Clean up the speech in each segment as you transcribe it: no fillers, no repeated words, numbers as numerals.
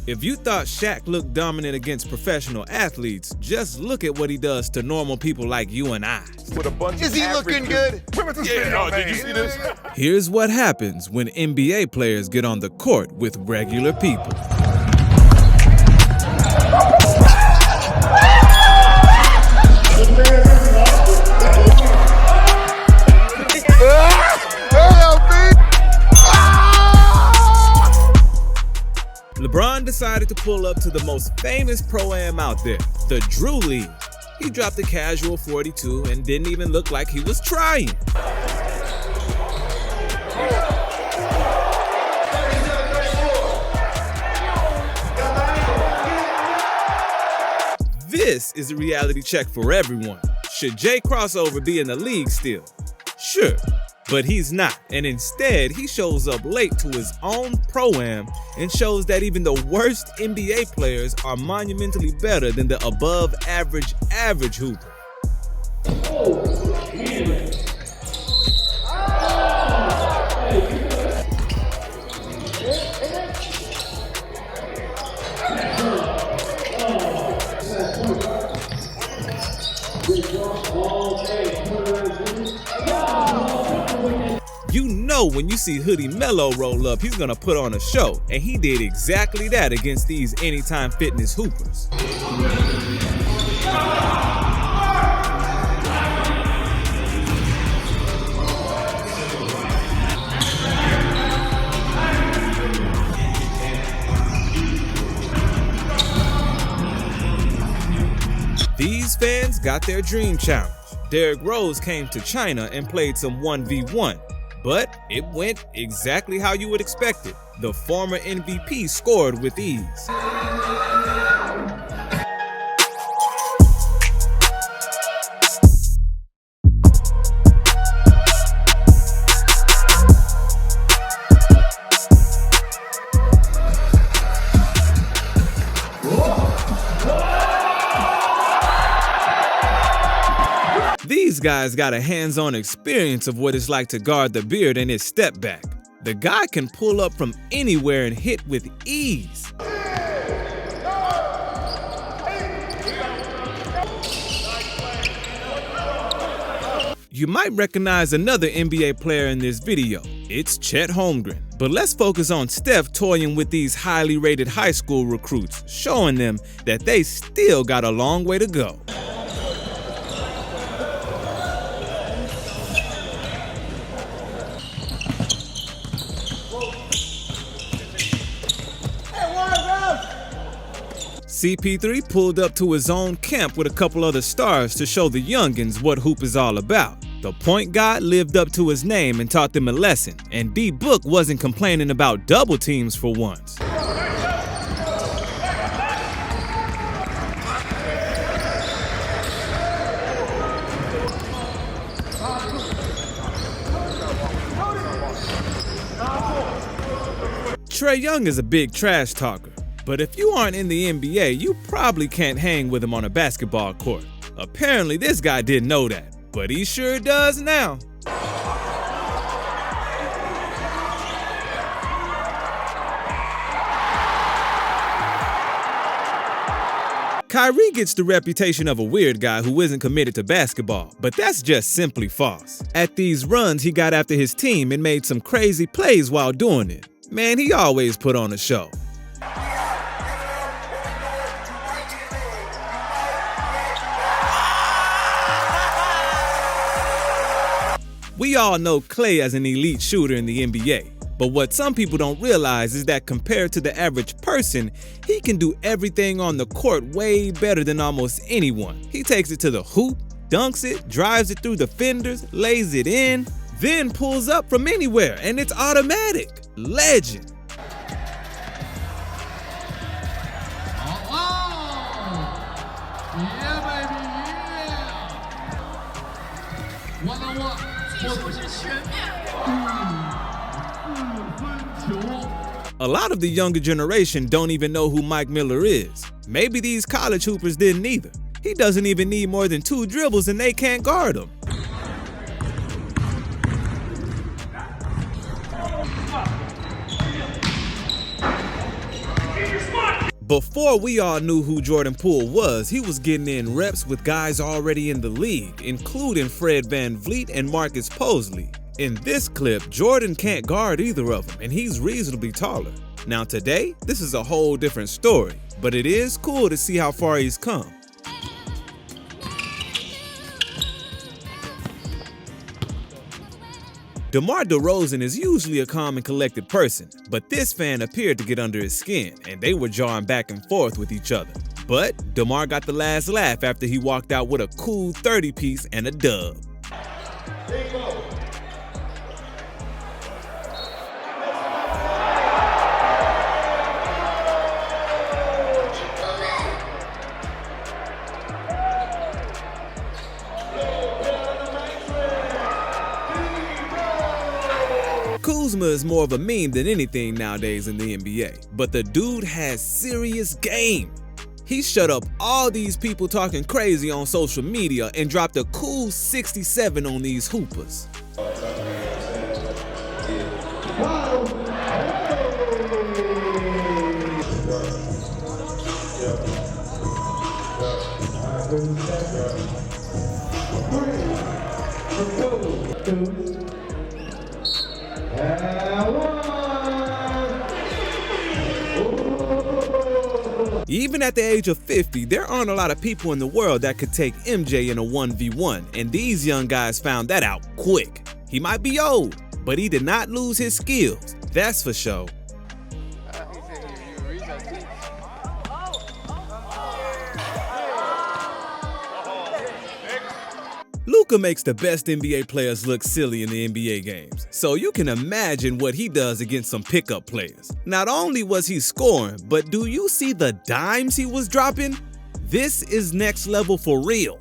If you thought Shaq looked dominant against professional athletes, just look at what he does to normal people like you and I. Is he looking good? Yeah, did you see this? Here's what happens when NBA players get on the court with regular people. LeBron decided to pull up to the most famous Pro-Am out there, the Drew League. He dropped a casual 42 and didn't even look like he was trying. This is a reality check for everyone. Should Jay Crossover be in the league still? Sure. But he's not, and instead he shows up late to his own Pro-Am and shows that even the worst NBA players are monumentally better than the above average hooper. You know when you see Hoodie Melo roll up, he's gonna put on a show, and he did exactly that against these Anytime Fitness hoopers. These fans got their dream challenge. Derrick Rose came to China and played some 1v1. But it went exactly how you would expect it. The former MVP scored with ease. These guys got a hands-on experience of what it's like to guard the beard and his step back. The guy can pull up from anywhere and hit with ease. You might recognize another NBA player in this video. It's Chet Holmgren. But let's focus on Steph toying with these highly rated high school recruits, showing them that they still got a long way to go. CP3 pulled up to his own camp with a couple other stars to show the youngins what hoop is all about. The point guard lived up to his name and taught them a lesson, and D-Book wasn't complaining about double teams for once. Trae Young is a big trash talker. But if you aren't in the NBA, you probably can't hang with him on a basketball court. Apparently this guy didn't know that, but he sure does now. Kyrie gets the reputation of a weird guy who isn't committed to basketball, but that's just simply false. At these runs, he got after his team and made some crazy plays while doing it. Man, he always put on a show. We all know Klay as an elite shooter in the NBA, but what some people don't realize is that compared to the average person, he can do everything on the court way better than almost anyone. He takes it to the hoop, dunks it, drives it through defenders, lays it in, then pulls up from anywhere, and it's automatic. Legend. A lot of the younger generation don't even know who Mike Miller is. Maybe these college hoopers didn't either. He doesn't even need more than 2 dribbles and they can't guard him. Keep your spot! Before we all knew who Jordan Poole was, he was getting in reps with guys already in the league, including Fred VanVleet and Marcus Mosley. In this clip, Jordan can't guard either of them, and he's reasonably taller. Now today, this is a whole different story, but it is cool to see how far he's come. DeMar DeRozan is usually a calm and collected person, but this fan appeared to get under his skin, and they were jarring back and forth with each other. But DeMar got the last laugh after he walked out with a cool 30-piece and a dub. Kuzma is more of a meme than anything nowadays in the NBA, but the dude has serious game. He shut up all these people talking crazy on social media and dropped a cool 67 on these hoopers. Even at the age of 50, there aren't a lot of people in the world that could take MJ in a 1v1, and these young guys found that out quick. He might be old, but he did not lose his skills, that's for sure. Luka makes the best NBA players look silly in the NBA games, so you can imagine what he does against some pickup players. Not only was he scoring, but do you see the dimes he was dropping? This is next level for real.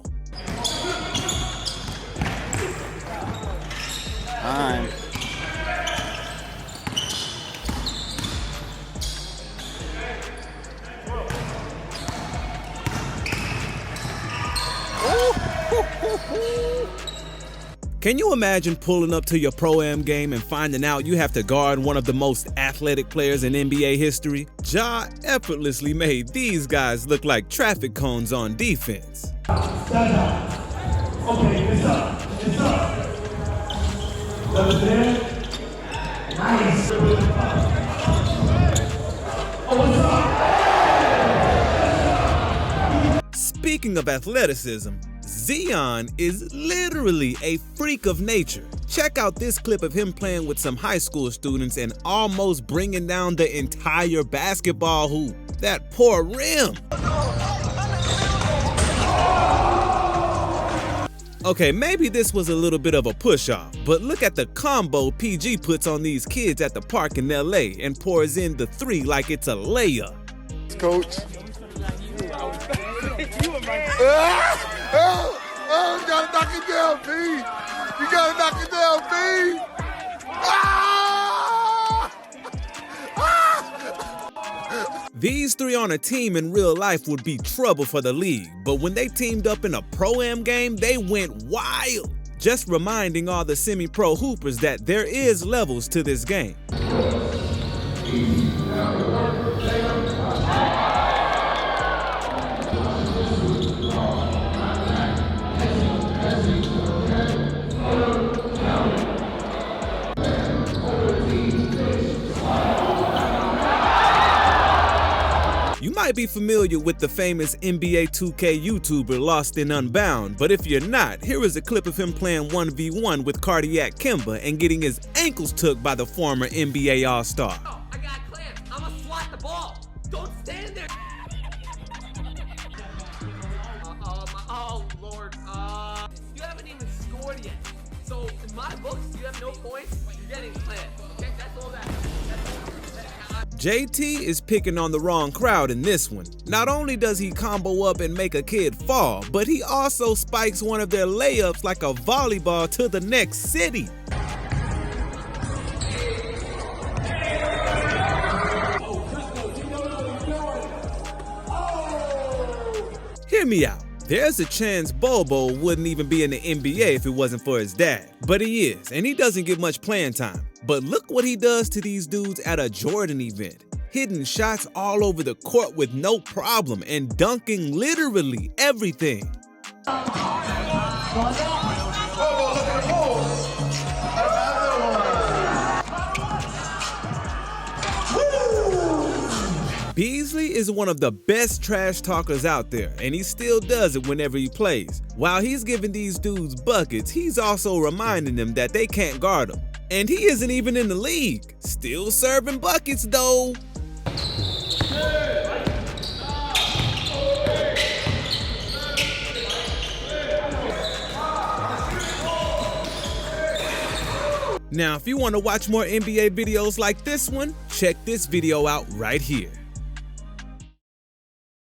Time. Can you imagine pulling up to your Pro-Am game and finding out you have to guard one of the most athletic players in NBA history? Ja effortlessly made these guys look like traffic cones on defense. Stand up. Okay, it's up. It's up. That's there. Nice. Oh, what's up? Speaking of athleticism, Zion is literally a freak of nature. Check out this clip of him playing with some high school students and almost bringing down the entire basketball hoop. That poor rim. Okay, maybe this was a little bit of a push-off, but look at the combo PG puts on these kids at the park in LA and pours in the three like it's a layup. Coach. You gotta knock it down, B. You gotta knock it down, B. These three on a team in real life would be trouble for the league, but when they teamed up in a Pro-Am game, they went wild. Just reminding all the semi-pro hoopers that there is levels to this game. You might be familiar with the famous NBA 2K YouTuber Lost and Unbound, but if you're not, here is a clip of him playing 1v1 with Cardiac Kemba and getting his ankles took by the former NBA All-Star. Oh, I got clamps. I'ma swat the ball. Don't stand there. Oh, Lord. You haven't even scored yet. So, in my books, you have no points. You're getting clamped. Okay, that's all that. JT is picking on the wrong crowd in this one. Not only does he combo up and make a kid fall, but he also spikes one of their layups like a volleyball to the next city. Hear me out. There's a chance Bobo wouldn't even be in the NBA if it wasn't for his dad. But he is, and he doesn't get much playing time. But look what he does to these dudes at a Jordan event. hitting shots all over the court with no problem and dunking literally everything. Beasley is one of the best trash talkers out there, and he still does it whenever he plays. While he's giving these dudes buckets, he's also reminding them that they can't guard him. And he isn't even in the league. Still serving buckets though. Now, if you want to watch more NBA videos like this one, check this video out right here.